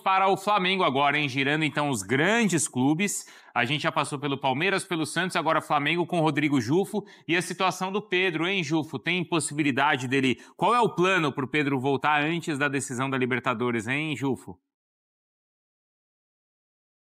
para o Flamengo agora, hein? Girando então os grandes clubes. A gente já passou pelo Palmeiras, pelo Santos, agora Flamengo com Rodrigo Jufo. E a situação do Pedro, hein, Jufo? Tem possibilidade dele... Qual é o plano para o Pedro voltar antes da decisão da Libertadores, hein, Jufo?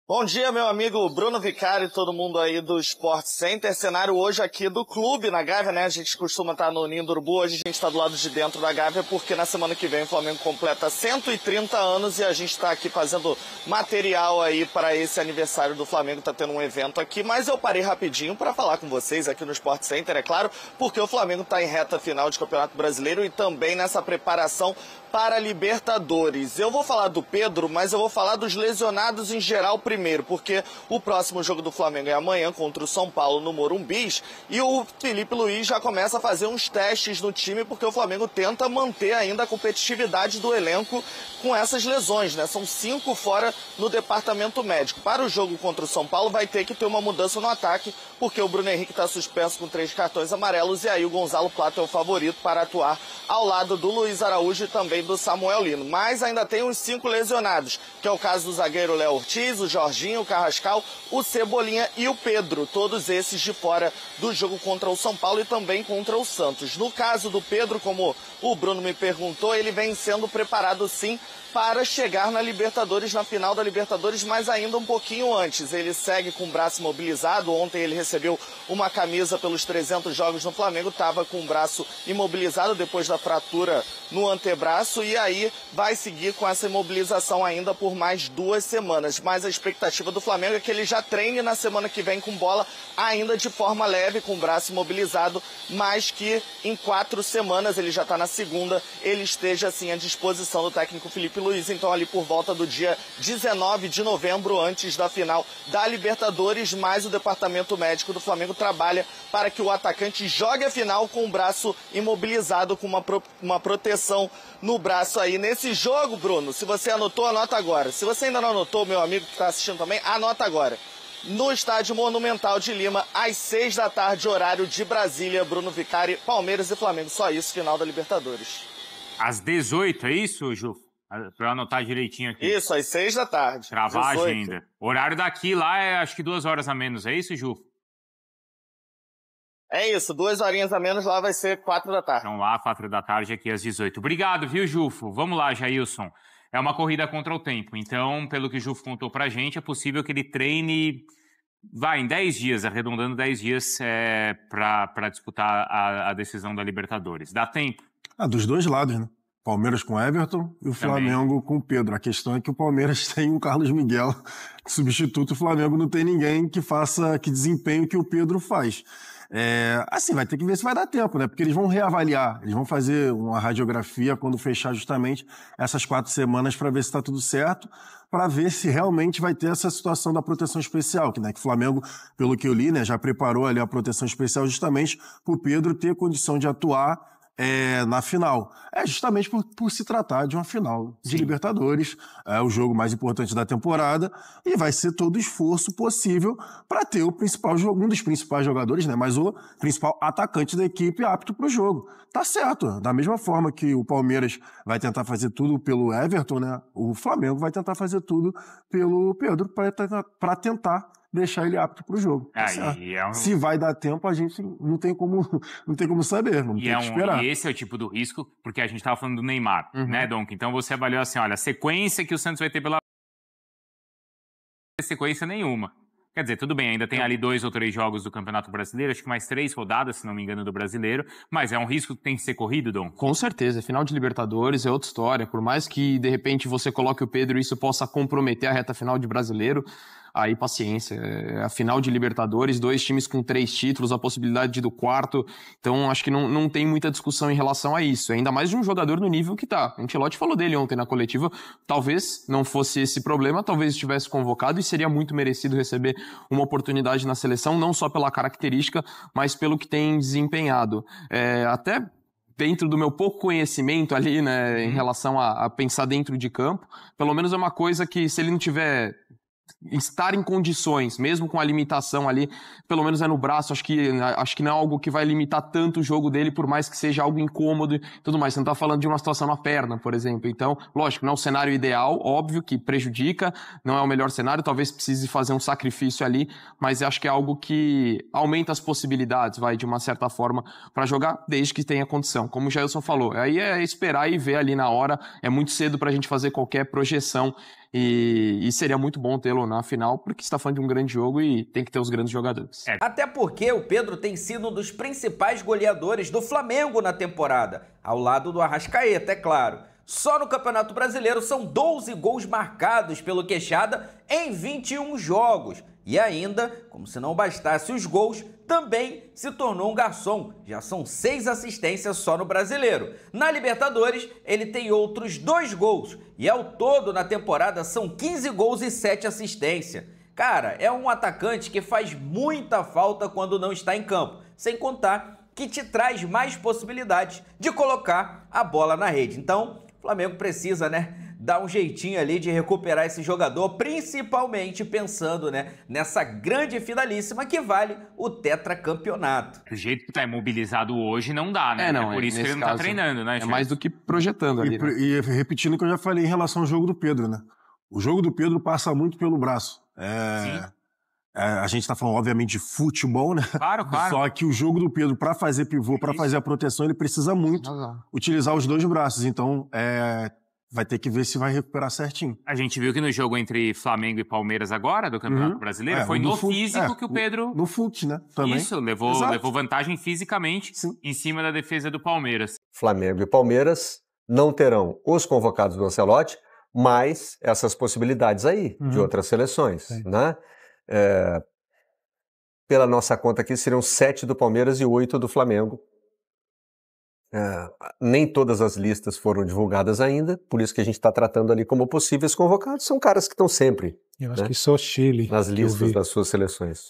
Bom dia, meu amigo Bruno Vicari e todo mundo aí do Sport Center. Cenário hoje aqui do clube na Gávea, né? A gente costuma estar no Ninho do Urubu, hoje a gente está do lado de dentro da Gávea porque na semana que vem o Flamengo completa 130 anos e a gente está aqui fazendo material aí para esse aniversário do Flamengo. Tá tendo um evento aqui, mas eu parei rapidinho para falar com vocês aqui no Sport Center, é claro, porque o Flamengo está em reta final de Campeonato Brasileiro e também nessa preparação para a Libertadores. Eu vou falar do Pedro, mas eu vou falar dos lesionados em geral primeiro, porque o próximo jogo do Flamengo é amanhã contra o São Paulo no Morumbi e o Felipe Luiz já começa a fazer uns testes no time porque o Flamengo tenta manter ainda a competitividade do elenco com essas lesões, né? São 5 fora no departamento médico. Para o jogo contra o São Paulo vai ter que ter uma mudança no ataque, porque o Bruno Henrique está suspenso com 3 cartões amarelos e aí o Gonzalo Plata é o favorito para atuar ao lado do Luiz Araújo e também do Samuel Lino. Mas ainda tem uns 5 lesionados, que é o caso do zagueiro Léo Ortiz, o Jorginho, o Carrascal, o Cebolinha e o Pedro. Todos esses de fora do jogo contra o São Paulo e também contra o Santos. No caso do Pedro, como o Bruno me perguntou, ele vem sendo preparado sim para chegar na Libertadores, na final da Libertadores, mas ainda um pouquinho antes. Ele segue com o braço imobilizado. Ontem ele recebeu uma camisa pelos 300 jogos no Flamengo, estava com o braço imobilizado depois da fratura no antebraço e aí vai seguir com essa imobilização ainda por mais 2 semanas. Mas a expectativa do Flamengo é que ele já treine na semana que vem com bola, ainda de forma leve, com o braço imobilizado, mas que em 4 semanas, ele já está na segunda, ele esteja assim à disposição do técnico Felipe Luiz. Então ali por volta do dia 19 de novembro, antes da final da Libertadores, mais o departamento médico do Flamengo trabalha para que o atacante jogue a final com o braço imobilizado, com uma proteção no braço aí. Nesse jogo, Bruno, se você anotou, anota agora. Se você ainda não anotou, meu amigo que está assistindo também, anota agora. No Estádio Monumental de Lima, às 6 da tarde, horário de Brasília, Bruno Vicari, Palmeiras e Flamengo. Só isso, final da Libertadores. Às 18, é isso, Ju? Pra eu anotar direitinho aqui. Isso, às 6 da tarde. Travar a agenda. O horário daqui lá é acho que 2 horas a menos, é isso, Ju? É isso, 2 horinhas a menos, lá vai ser 4 da tarde. Então lá, 4 da tarde, aqui às 18. Obrigado, viu, Jufo? Vamos lá, Jailson. É uma corrida contra o tempo, então, pelo que o Jufo contou pra gente, é possível que ele treine, em 10 dias, arredondando 10 dias para disputar a decisão da Libertadores. Dá tempo? Dos dois lados, né? Palmeiras com Everton e o Flamengo com Pedro. A questão é que o Palmeiras tem o Carlos Miguel substituto, o Flamengo não tem ninguém que desempenhe o que o Pedro faz. Assim, vai ter que ver se vai dar tempo, né? Porque eles vão reavaliar, eles vão fazer uma radiografia quando fechar justamente essas 4 semanas para ver se está tudo certo, para ver se realmente vai ter essa situação da proteção especial, que o Flamengo, pelo que eu li, né, já preparou ali a proteção especial justamente para o Pedro ter condição de atuar na final. Justamente por se tratar de uma final de Libertadores, o jogo mais importante da temporada, e vai ser todo o esforço possível para ter um dos principais jogadores, né, mas o principal atacante da equipe apto para o jogo. Tá certo. Da mesma forma que o Palmeiras vai tentar fazer tudo pelo Everton, né, o Flamengo vai tentar fazer tudo pelo Pedro para tentar deixar ele apto para o jogo. Se vai dar tempo, a gente não tem como saber, vamos ter que esperar. E esse é o tipo do risco, porque a gente estava falando do Neymar, né, Donk? Então você avaliou assim, olha, a sequência que o Santos vai ter pela sequência nenhuma. Quer dizer, tudo bem, ainda tem ali 2 ou 3 jogos do Campeonato Brasileiro, acho que mais 3 rodadas, se não me engano, do Brasileiro, mas é um risco que tem que ser corrido, Dom? Com certeza, final de Libertadores é outra história, por mais que de repente você coloque o Pedro e isso possa comprometer a reta final de Brasileiro, aí paciência, a final de Libertadores, 2 times com 3 títulos, a possibilidade do 4º, então acho que não tem muita discussão em relação a isso, ainda mais de um jogador no nível que tá. Ancelotti falou dele ontem na coletiva, talvez não fosse esse problema, talvez estivesse convocado e seria muito merecido receber uma oportunidade na seleção, não só pela característica, mas pelo que tem desempenhado. Até dentro do meu pouco conhecimento ali, né, em relação a pensar dentro de campo, pelo menos é uma coisa que se ele não tiver estar em condições, mesmo com a limitação ali, pelo menos no braço, acho que não é algo que vai limitar tanto o jogo dele, por mais que seja algo incômodo e tudo mais. Você não tá falando de uma situação na perna, por exemplo. Então, lógico, não é o cenário ideal, óbvio que prejudica, não é o melhor cenário, talvez precise fazer um sacrifício ali, mas acho que é algo que aumenta as possibilidades, de uma certa forma, para jogar, desde que tenha condição. Como o Jailson falou, aí é esperar e ver ali na hora, é muito cedo pra gente fazer qualquer projeção. E seria muito bom tê-lo na final, porque você está falando de um grande jogo e tem que ter os grandes jogadores. Até porque o Pedro tem sido um dos principais goleadores do Flamengo na temporada, ao lado do Arrascaeta, é claro. Só no Campeonato Brasileiro são 12 gols marcados pelo Queixada em 21 jogos. E ainda, como se não bastasse os gols, também se tornou um garçom. Já são 6 assistências só no Brasileiro. Na Libertadores, ele tem outros 2 gols. E ao todo, na temporada, são 15 gols e 7 assistências. Cara, é um atacante que faz muita falta quando não está em campo. Sem contar que te traz mais possibilidades de colocar a bola na rede. Então, o Flamengo precisa, dar um jeitinho ali de recuperar esse jogador, principalmente pensando, nessa grande finalíssima que vale o tetracampeonato. Do jeito que tá imobilizado hoje, não dá, né? Não, é por isso que ele não tá treinando, né? É mais do que projetando ali. E repetindo o que eu já falei em relação ao jogo do Pedro, né? O jogo do Pedro passa muito pelo braço. A gente tá falando, obviamente, de futebol, né? Claro. Só que o jogo do Pedro, para fazer pivô, para fazer a proteção, ele precisa muito utilizar os 2 braços. Então, vai ter que ver se vai recuperar certinho. A gente viu que no jogo entre Flamengo e Palmeiras agora, do Campeonato Brasileiro, foi no físico que o Pedro... No fute, né? Também. Isso, levou vantagem fisicamente em cima da defesa do Palmeiras. Flamengo e Palmeiras não terão os convocados do Ancelotti, mas essas possibilidades aí de outras seleções, né? Pela nossa conta aqui, seriam 7 do Palmeiras e 8 do Flamengo. Nem todas as listas foram divulgadas ainda, por isso que a gente está tratando ali como possíveis convocados. São caras que estão sempre, eu acho que só Chile nas listas das suas seleções.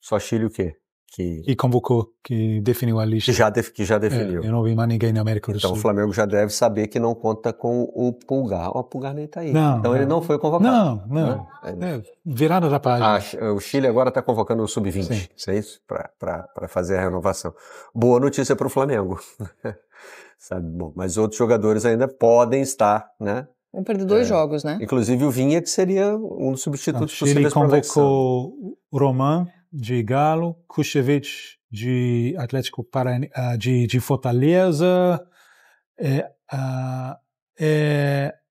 Só Chile o quê? Que convocou, que definiu a lista. Que já definiu. Eu não vi mais ninguém na América do Sul. Então o Flamengo já deve saber que não conta com o Pulgar. O Pulgar nem está aí. Ele não foi convocado. Não. Virada da página. O Chile agora está convocando o Sub-20, é isso? Para fazer a renovação. Boa notícia para o Flamengo. Sabe? Bom, mas outros jogadores ainda podem estar, né? Vão perder 2 jogos, né? Inclusive o Vinha, que seria um dos substitutos possíveis para o Chile convocou o Roman de Galo, Kušević de Atlético de Fortaleza,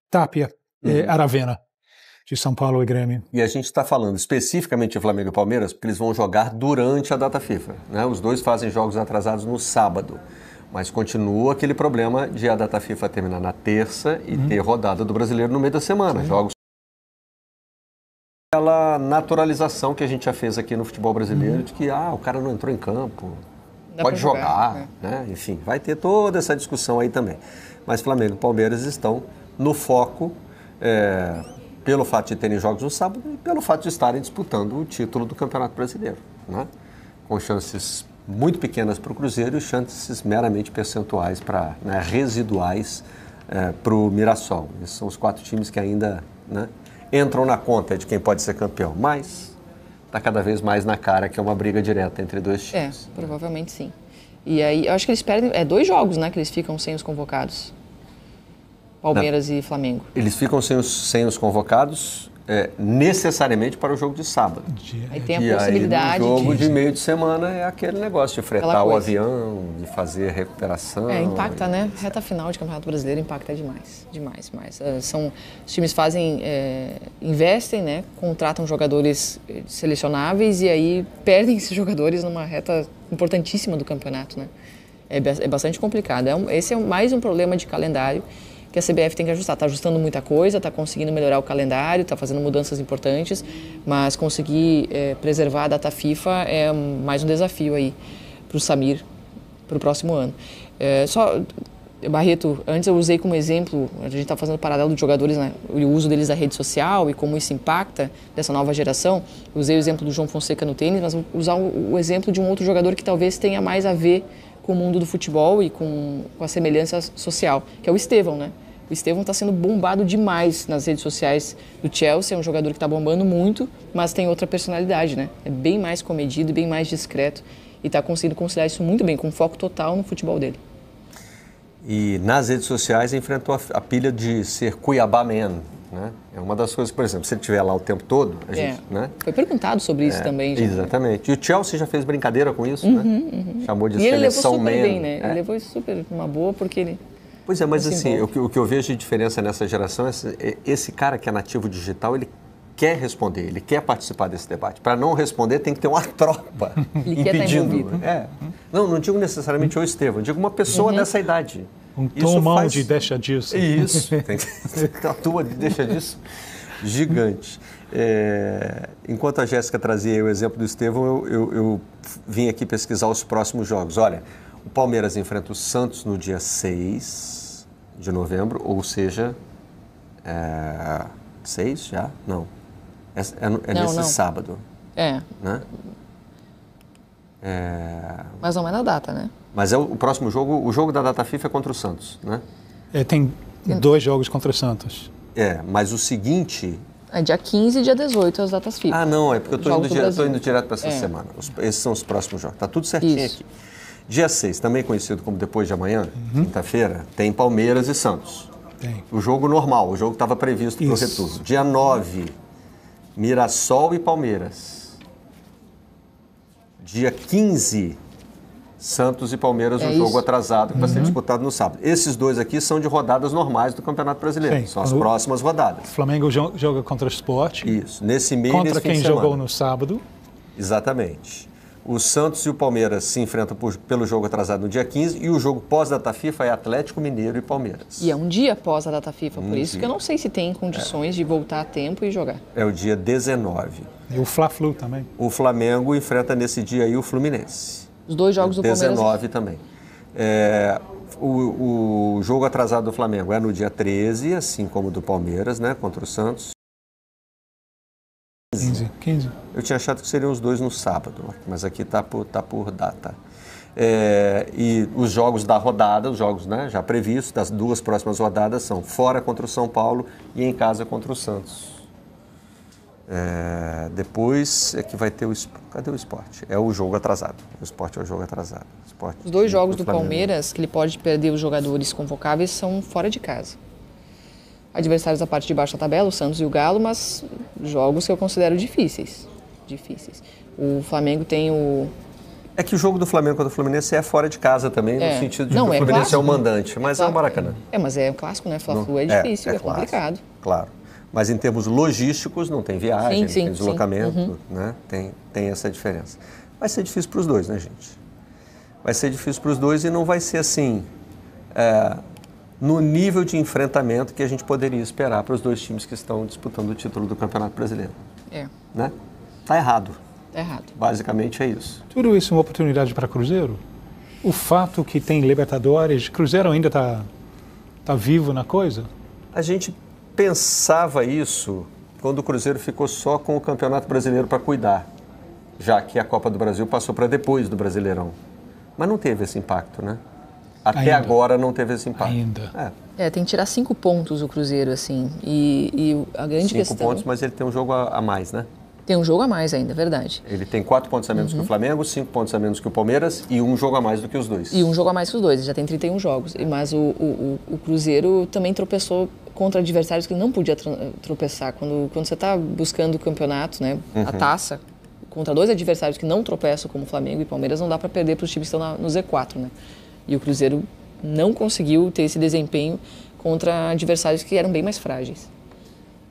Tapia, Aravena de São Paulo e Grêmio. E a gente está falando especificamente de Flamengo e Palmeiras porque eles vão jogar durante a data FIFA, né? Os 2 fazem jogos atrasados no sábado, mas continua aquele problema de a data FIFA terminar na terça e ter rodada do Brasileiro no meio da semana. Jogos aquela naturalização que a gente já fez aqui no futebol brasileiro de que o cara não entrou em campo, pode jogar, né? Enfim, vai ter toda essa discussão aí também. Mas Flamengo e Palmeiras estão no foco pelo fato de terem jogos no sábado e pelo fato de estarem disputando o título do Campeonato Brasileiro, né? Com chances muito pequenas para o Cruzeiro e chances meramente percentuais, residuais para o Mirassol. Esses são os 4 times que ainda, entram na conta de quem pode ser campeão, mas está cada vez mais na cara que é uma briga direta entre 2 times. Provavelmente sim. E aí, eu acho que eles perdem, 2 jogos, que eles ficam sem os convocados, Palmeiras e Flamengo. Eles ficam sem os convocados necessariamente para o jogo de sábado. Aí tem a possibilidade aí, no jogo de meio de semana é aquele negócio de fretar o avião, de fazer a recuperação. Impacta, né? Reta final de Campeonato Brasileiro impacta demais. Os times investem, contratam jogadores selecionáveis e aí perdem esses jogadores numa reta importantíssima do campeonato, né? É bastante complicado. Esse é mais um problema de calendário que a CBF tem que ajustar. Está ajustando muita coisa, está conseguindo melhorar o calendário, está fazendo mudanças importantes, mas conseguir preservar a data FIFA é mais um desafio aí para o Samir para o próximo ano. Barreto, antes eu usei como exemplo, a gente está fazendo paralelo de jogadores, o uso deles da rede social e como isso impacta dessa nova geração. Eu usei o exemplo do João Fonseca no tênis, mas vou usar o exemplo de um outro jogador que talvez tenha mais a ver com o mundo do futebol e com a semelhança social, que é o Estevão, né? O Estevão está sendo bombado demais nas redes sociais do Chelsea, é um jogador que está bombando muito, mas tem outra personalidade, né? É bem mais comedido, bem mais discreto e está conseguindo conciliar isso muito bem, com foco total no futebol dele. E nas redes sociais enfrentou a pilha de ser Cuiabá Man, né? É uma das coisas, por exemplo, se ele estiver lá o tempo todo, a gente, né? Foi perguntado sobre isso também. Já. Exatamente. E o Chelsea já fez brincadeira com isso, né? Chamou de e seleção ele levou super man. bem, né? Ele levou isso super uma boa, porque ele... Pois é, mas assim, o que eu vejo de diferença nessa geração é esse cara que é nativo digital, ele quer responder, ele quer participar desse debate. Para não responder, tem que ter uma tropa impedindo. Não digo necessariamente o Estevão, digo uma pessoa dessa idade. Turmão de deixa disso. Isso, tem que ter uma turma de deixa disso gigante. Enquanto a Jéssica trazia o exemplo do Estevão, eu vim aqui pesquisar os próximos jogos. Olha, o Palmeiras enfrenta o Santos no dia 6 de novembro, ou seja, 6 já? Não. Nesse sábado. Né? Mais ou menos a data, né? Mas o próximo jogo, o jogo da data FIFA é contra o Santos, né? Tem 2 jogos contra o Santos. Mas o seguinte... É dia 15 e dia 18 as datas FIFA. Ah, não, é porque eu estou indo direto para essa semana. Esses são os próximos jogos. Tá tudo certinho aqui. Dia 6, também conhecido como depois de amanhã, quinta-feira, tem Palmeiras e Santos. Tem. O jogo normal, o jogo que estava previsto para o retorno. Dia 9, Mirassol e Palmeiras. Dia 15, Santos e Palmeiras, um jogo atrasado que vai ser disputado no sábado. Esses dois aqui são de rodadas normais do Campeonato Brasileiro. São as próximas rodadas. O Flamengo joga contra o Sport. Isso. Nesse meio, contra quem jogou no sábado. Exatamente. O Santos e o Palmeiras se enfrentam pelo jogo atrasado no dia 15 e o jogo pós-data FIFA é Atlético Mineiro e Palmeiras. E é um dia após a data FIFA, por isso que eu não sei se tem condições de voltar a tempo e jogar. É o dia 19. E o Fla-Flu também. O Flamengo enfrenta nesse dia aí o Fluminense. Os 2 jogos do Palmeiras. 19 também. O jogo atrasado do Flamengo é no dia 13, assim como o do Palmeiras, né, contra o Santos. 15. Eu tinha achado que seriam os 2 no sábado, mas aqui tá por data. E os jogos da rodada, os jogos, né, já previstos, das 2 próximas rodadas, são fora contra o São Paulo e em casa contra o Santos. Depois é que vai ter cadê o Sport? É o jogo atrasado. O Sport é o jogo atrasado. Os 2 jogos do Palmeiras, que ele pode perder os jogadores convocáveis, são fora de casa. Adversários da parte de baixo da tabela, o Santos e o Galo, mas jogos que eu considero difíceis. O Flamengo tem o... É que o jogo do Flamengo contra o Fluminense é fora de casa também, no sentido de que o Fluminense clássico, é o mandante, mas é o Maracanã. Mas é um clássico, né? Fla-Flu é difícil, é complicado. Claro. Mas em termos logísticos, não tem viagem, não tem deslocamento, né? Tem essa diferença. Vai ser difícil para os dois, né, gente? Vai ser difícil para os dois e não vai ser assim, no nível de enfrentamento que a gente poderia esperar para os 2 times que estão disputando o título do Campeonato Brasileiro. Né? Tá errado. Tá errado. Basicamente é isso. Tudo isso é uma oportunidade para Cruzeiro? O fato que tem Libertadores, Cruzeiro ainda tá vivo na coisa? A gente pensava isso quando o Cruzeiro ficou só com o Campeonato Brasileiro para cuidar, já que a Copa do Brasil passou para depois do Brasileirão. Mas não teve esse impacto, né? Até agora não teve esse impacto. Tem que tirar 5 pontos o Cruzeiro, assim. E a grande questão... 5 pontos, mas ele tem um jogo a mais, né? Tem um jogo a mais ainda, verdade. Ele tem 4 pontos a menos que o Flamengo, 5 pontos a menos que o Palmeiras e um jogo a mais do que os 2. E um jogo a mais que os 2, já tem 31 jogos. Mas o Cruzeiro também tropeçou contra adversários que não podia tropeçar. Quando você está buscando o campeonato, né, a taça, contra 2 adversários que não tropeçam, como Flamengo e Palmeiras, não dá para perder para os times que estão no Z4, né? E o Cruzeiro não conseguiu ter esse desempenho contra adversários que eram bem mais frágeis.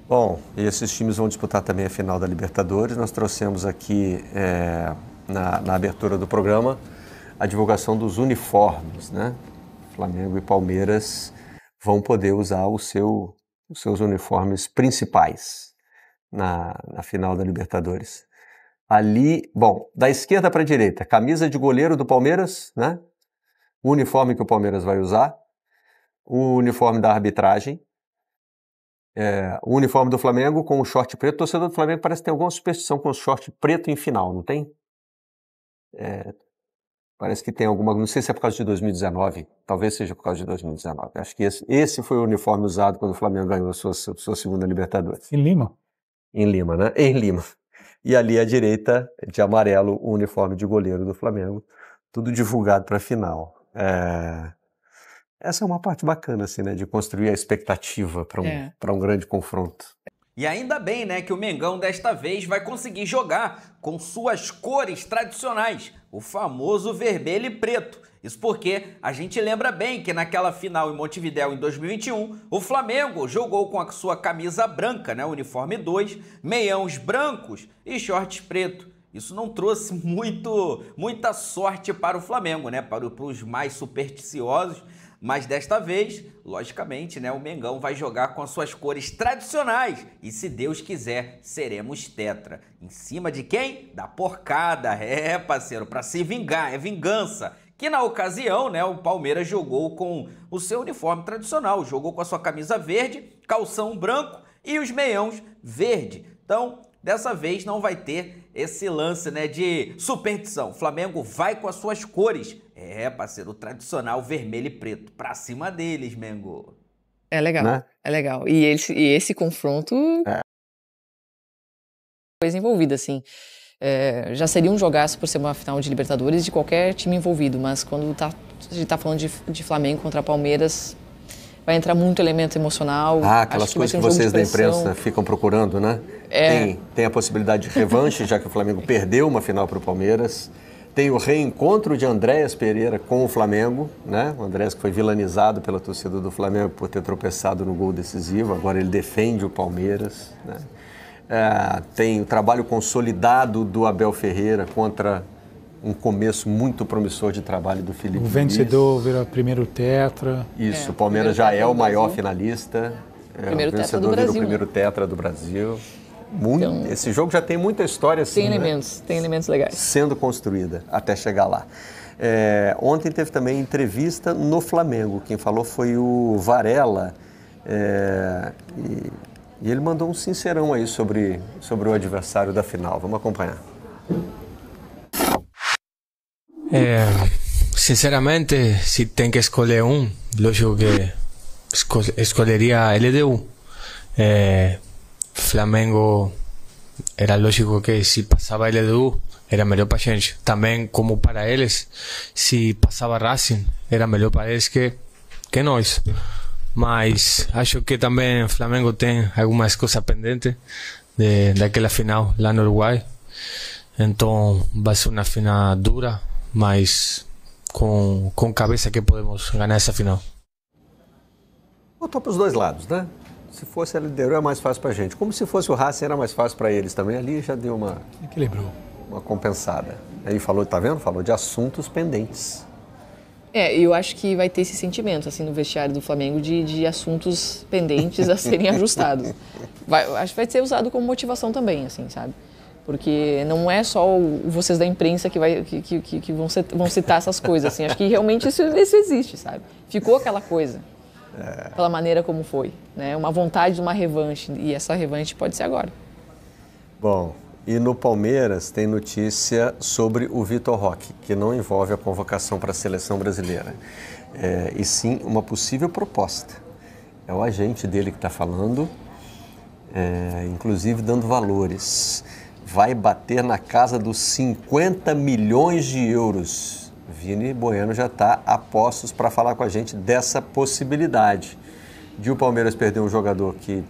Bom, e esses times vão disputar também a final da Libertadores. Nós trouxemos aqui, na abertura do programa, a divulgação dos uniformes, né? Flamengo e Palmeiras vão poder usar os seus uniformes principais na final da Libertadores. Ali, bom, da esquerda para a direita, camisa de goleiro do Palmeiras, né? O uniforme que o Palmeiras vai usar, o uniforme da arbitragem, o uniforme do Flamengo com o short preto. O torcedor do Flamengo parece que tem alguma superstição com o short preto em final, não tem? Parece que tem alguma... Não sei se é por causa de 2019. Talvez seja por causa de 2019. Acho que esse foi o uniforme usado quando o Flamengo ganhou a sua segunda Libertadores. Em Lima? Em Lima, né? Em Lima. E ali à direita, de amarelo, o uniforme de goleiro do Flamengo. Tudo divulgado para a final. Essa é uma parte bacana, assim, né? De construir a expectativa para um grande confronto. E ainda bem, né, que o Mengão desta vez vai conseguir jogar com suas cores tradicionais, o famoso vermelho e preto. Isso porque a gente lembra bem que naquela final em Montevidéu em 2021, o Flamengo jogou com a sua camisa branca, né, uniforme 2, meiões brancos e shorts preto. Isso não trouxe muita sorte para o Flamengo, né, para os mais supersticiosos. Mas desta vez, logicamente, né, o Mengão vai jogar com as suas cores tradicionais. E se Deus quiser, seremos tetra. Em cima de quem? Da porcada. Parceiro, para se vingar, é vingança. Que na ocasião, né, o Palmeiras jogou com o seu uniforme tradicional. Jogou com a sua camisa verde, calção branco e os meiões verde. Então, dessa vez não vai ter esse lance, né, de superstição. O Flamengo vai com as suas cores. Parceiro, o tradicional vermelho e preto. Pra cima deles, Mengo. É legal, né? É legal. E esse confronto... Coisa envolvida, assim. Já seria um jogaço por ser uma final de Libertadores de qualquer time envolvido, mas quando a gente tá falando de Flamengo contra Palmeiras, vai entrar muito elemento emocional. Aquelas coisas que vocês da imprensa ficam procurando, né? Tem a possibilidade de revanche, já que o Flamengo perdeu uma final para o Palmeiras. Tem o reencontro de Andréas Pereira com o Flamengo, né? O Andréas que foi vilanizado pela torcida do Flamengo por ter tropeçado no gol decisivo, agora ele defende o Palmeiras, né? Tem o trabalho consolidado do Abel Ferreira contra um começo muito promissor de trabalho do Felipe Luiz. O vencedor vira primeiro tetra. Isso, o Palmeiras já é o maior finalista. Primeiro o vencedor vira o primeiro tetra do Brasil. Então, esse jogo já tem muita história assim, tem elementos legais sendo construída até chegar lá. Ontem teve também entrevista no Flamengo. Quem falou foi o Varela. E ele mandou um sincerão aí sobre o adversário da final. Vamos acompanhar. Sinceramente, se tem que escolher lógico que escolheria LDU. Flamengo, era lógico que se passava a LDU, era melhor para a gente. Também, como para eles, se passava Racing, era melhor para eles que nós. Mas acho que também o Flamengo tem algumas coisas pendentes daquela final lá no Uruguai. Então, vai ser uma final dura, mas com cabeça que podemos ganhar essa final. Botou para os dois lados, né? Se fosse a LDU era mais fácil para a gente. Como se fosse o Racing era mais fácil para eles também. Ali já deu uma compensada. Aí falou, tá vendo? Falou de assuntos pendentes. Eu acho que vai ter esse sentimento assim no vestiário do Flamengo de assuntos pendentes a serem ajustados. Acho que vai ser usado como motivação também, assim, sabe? Porque não é só vocês da imprensa que vão citar essas coisas, assim. Acho que realmente isso existe, sabe? Ficou aquela coisa. Pela maneira como foi, né? Uma vontade de uma revanche, e essa revanche pode ser agora. Bom, e no Palmeiras tem notícia sobre o Vitor Roque, que não envolve a convocação para a seleção brasileira, e sim uma possível proposta. É o agente dele que está falando, inclusive dando valores. Vai bater na casa dos 50 milhões de euros. Vini Bueno já está a postos para falar com a gente dessa possibilidade de o Palmeiras perder um jogador que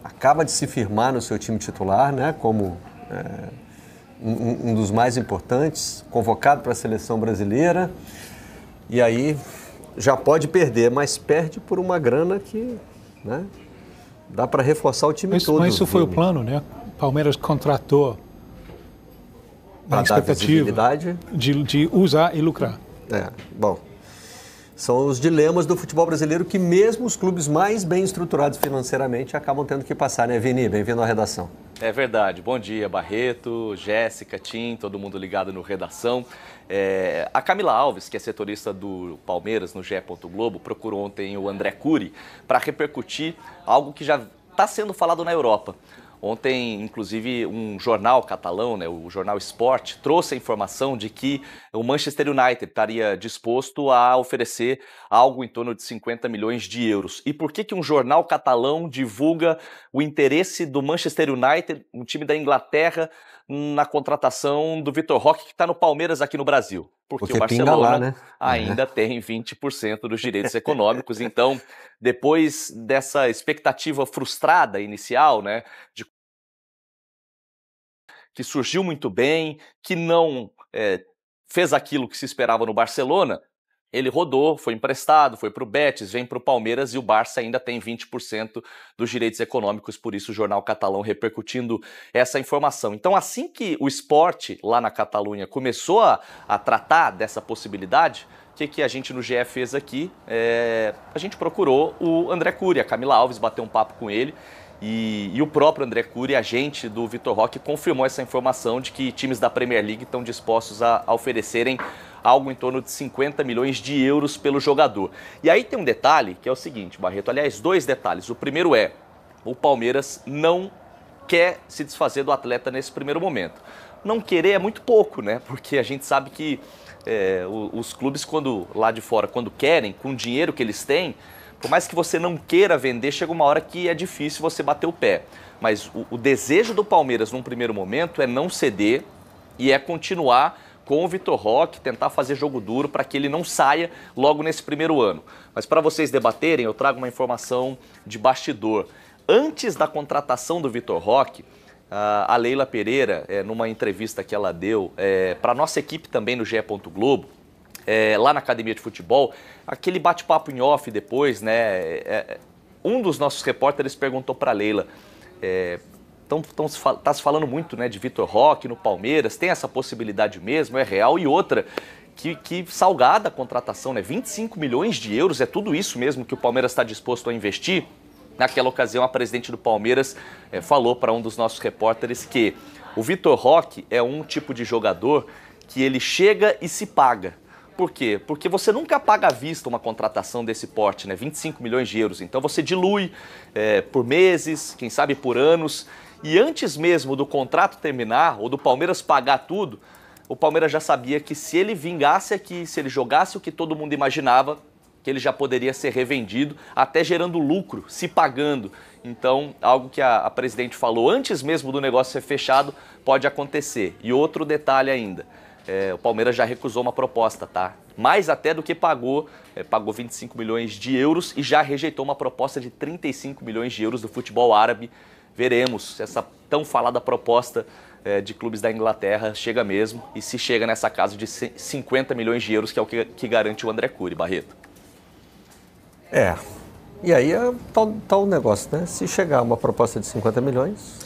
acaba de se firmar no seu time titular, né, como um dos mais importantes, convocado para a seleção brasileira, e aí já pode perder, mas perde por uma grana que, né, dá para reforçar o time todo. Mas isso foi o plano, né? Palmeiras contratou para dar visibilidade de usar e lucrar. Bom, são os dilemas do futebol brasileiro que mesmo os clubes mais bem estruturados financeiramente acabam tendo que passar, né, Vini? Bem-vindo à redação. É verdade. Bom dia, Barreto, Jéssica, Tim, todo mundo ligado no Redação. A Camila Alves, que é setorista do Palmeiras no GE. Globo, procurou ontem o André Curi para repercutir algo que já está sendo falado na Europa. Ontem, inclusive, um jornal catalão, né, o jornal Sport, trouxe a informação de que o Manchester United estaria disposto a oferecer algo em torno de 50 milhões de euros. E por que um jornal catalão divulga o interesse do Manchester United, um time da Inglaterra, na contratação do Vitor Roque, que está no Palmeiras aqui no Brasil? Porque o Barcelona lá, né? ainda tem 20% dos direitos econômicos. Então, depois dessa expectativa frustrada inicial, né, que surgiu muito bem, que não fez aquilo que se esperava no Barcelona, ele rodou, foi emprestado, foi para o Betis, vem para o Palmeiras e o Barça ainda tem 20% dos direitos econômicos, por isso o jornal catalão repercutindo essa informação. Então, assim que o Sport, lá na Catalunha, começou a tratar dessa possibilidade, o que a gente no GE fez aqui? A gente procurou o André Cury, a Camila Alves, bateu um papo com ele, e o próprio André Cury, agente do Vitor Roque, confirmou essa informação de que times da Premier League estão dispostos a oferecerem algo em torno de 50 milhões de euros pelo jogador. E aí tem um detalhe que é o seguinte, Barreto, aliás, 2 detalhes. O primeiro é, o Palmeiras não quer se desfazer do atleta nesse primeiro momento. Não querer é muito pouco, né? Porque a gente sabe que os clubes, lá de fora, quando querem, com o dinheiro que eles têm, por mais que você não queira vender, chega uma hora que é difícil você bater o pé. Mas o desejo do Palmeiras, num primeiro momento, é não ceder e é continuar com o Vitor Roque, tentar fazer jogo duro para que ele não saia logo nesse primeiro ano. Mas para vocês debaterem, eu trago uma informação de bastidor. Antes da contratação do Vitor Roque, a Leila Pereira, numa entrevista que ela deu para a nossa equipe também no GE. Globo, lá na academia de futebol, aquele bate-papo em off depois, né? Um dos nossos repórteres perguntou para a Leila, tá se falando muito, né, de Vitor Roque no Palmeiras, tem essa possibilidade mesmo, é real? E outra, que salgada a contratação, né? 25 milhões de euros, é tudo isso mesmo que o Palmeiras está disposto a investir? Naquela ocasião, a presidente do Palmeiras falou para um dos nossos repórteres que o Vitor Roque é um tipo de jogador que ele chega e se paga. Por quê? Porque você nunca paga à vista uma contratação desse porte, né? 25 milhões de euros. Então você dilui por meses, quem sabe por anos. E antes mesmo do contrato terminar, ou do Palmeiras pagar tudo, o Palmeiras já sabia que se ele vingasse aqui, se ele jogasse o que todo mundo imaginava, que ele já poderia ser revendido, até gerando lucro, se pagando. Então, algo que a presidente falou antes mesmo do negócio ser fechado, pode acontecer. E outro detalhe ainda. O Palmeiras já recusou uma proposta, tá? Mais até do que pagou 25 milhões de euros e já rejeitou uma proposta de 35 milhões de euros do futebol árabe. Veremos se essa tão falada proposta de clubes da Inglaterra chega mesmo e se chega nessa casa de 50 milhões de euros, que é o que garante o André Cury, Barreto. E aí tá o negócio, né? Se chegar uma proposta de 50 milhões...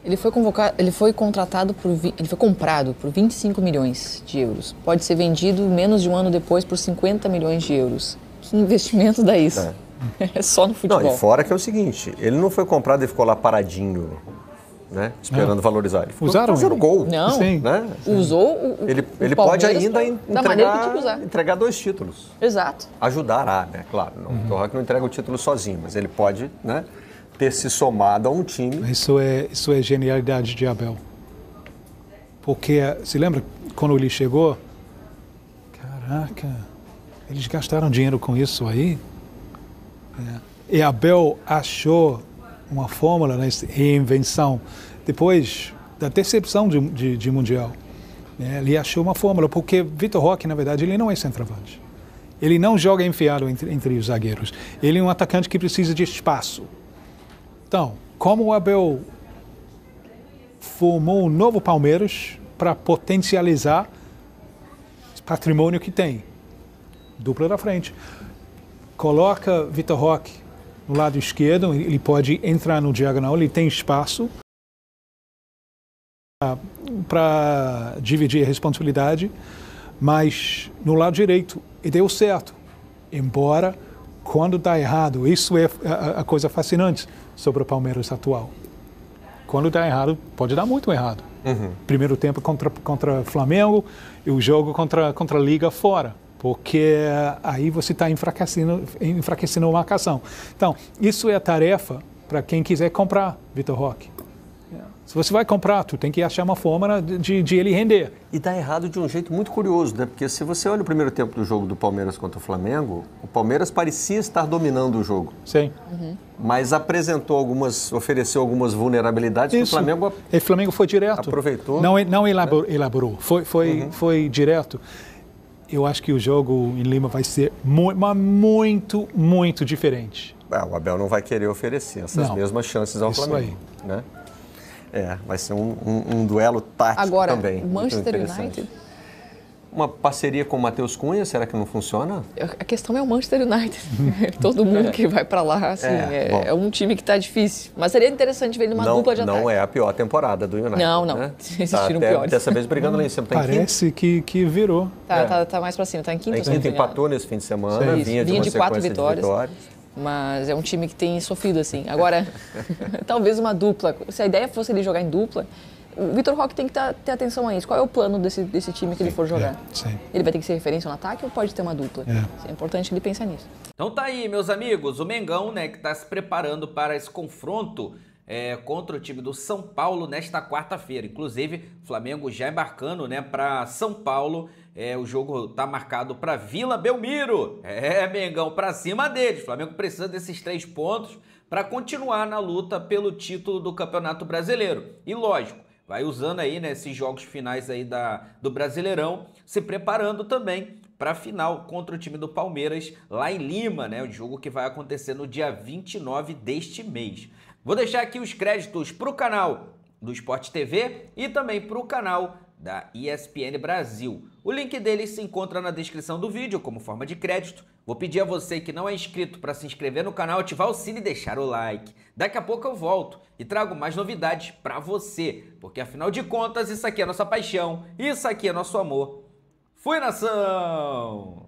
Ele foi comprado por 25 milhões de euros. Pode ser vendido menos de um ano depois por 50 milhões de euros. Que investimento dá isso? É só no futebol. Não, e fora que é o seguinte, ele não foi comprado e ficou lá paradinho, né? Esperando valorizar. Ele ficou fazendo gol. Não, né? Usou ele pode ainda entregar 2 títulos. Exato. Ajudará, né? Claro, o Roque não entrega o título sozinho, mas ele pode, né, ter se somado a um time. Isso é genialidade de Abel. Porque, se lembra, quando ele chegou, caraca, eles gastaram dinheiro com isso aí? E Abel achou uma fórmula, né, reinvenção. Depois da decepção de Mundial, né, ele achou uma fórmula, porque Vitor Roque, na verdade, ele não é centroavante. Ele não joga enfiado entre os zagueiros. Ele é um atacante que precisa de espaço. Então, como o Abel formou um novo Palmeiras para potencializar o patrimônio que tem, dupla da frente. Coloca Vitor Roque no lado esquerdo, ele pode entrar no diagonal, ele tem espaço para dividir a responsabilidade, mas no lado direito, e deu certo. Embora, quando dá errado, isso é a coisa fascinante sobre o Palmeiras atual. Quando dá errado, pode dar muito errado. Primeiro tempo contra Flamengo e o jogo contra a Liga fora. Porque aí você está enfraquecendo a marcação. Então, isso é a tarefa para quem quiser comprar Vitor Roque. Se você vai comprar, tu tem que achar uma forma de ele render. E dá errado de um jeito muito curioso, né? Porque se você olha o primeiro tempo do jogo do Palmeiras contra o Flamengo, o Palmeiras parecia estar dominando o jogo. Sim. Mas ofereceu algumas vulnerabilidades que o Flamengo... E o Flamengo foi direto. Aproveitou. Não elaborou. Foi direto. Eu acho que o jogo em Lima vai ser muito, muito diferente. O Abel não vai querer oferecer essas mesmas chances ao Flamengo. Aí. Né? Vai ser um duelo tático agora, também. Agora, Manchester United... Uma parceria com o Matheus Cunha, será que não funciona? A questão é o Manchester United. Todo mundo que vai para lá, assim, é um time que está difícil. Mas seria interessante ver ele numa dupla de ataque. Não é a pior temporada do United. Não. Né? Existiram piores. Dessa vez brigando lá em cima. Parece que virou. Tá mais para cima, tá em quinto. Empatou nesse fim de semana, vinha de 4 vitórias. Mas é um time que tem sofrido, assim. Agora, talvez uma dupla. Se a ideia fosse ele jogar em dupla, o Vitor Roque tem que ter atenção a isso. Qual é o plano desse time que ele for jogar? Ele vai ter que ser referência no ataque ou pode ter uma dupla? É importante ele pensar nisso. Então tá aí, meus amigos, o Mengão, né, que tá se preparando para esse confronto contra o time do São Paulo nesta quarta-feira. Inclusive, o Flamengo já embarcando, né, para São Paulo. O jogo tá marcado para Vila Belmiro. Mengão, para cima deles. O Flamengo precisa desses 3 pontos para continuar na luta pelo título do Campeonato Brasileiro. E lógico, vai usando aí, né, esses jogos finais aí do Brasileirão, se preparando também para a final contra o time do Palmeiras lá em Lima, né, o jogo que vai acontecer no dia 29 deste mês. Vou deixar aqui os créditos para o canal do Sport TV e também para o canal da ESPN Brasil. O link deles se encontra na descrição do vídeo como forma de crédito. Vou pedir a você que não é inscrito para se inscrever no canal, ativar o sino e deixar o like. Daqui a pouco eu volto e trago mais novidades para você, porque afinal de contas isso aqui é nossa paixão, isso aqui é nosso amor. Fui, nação!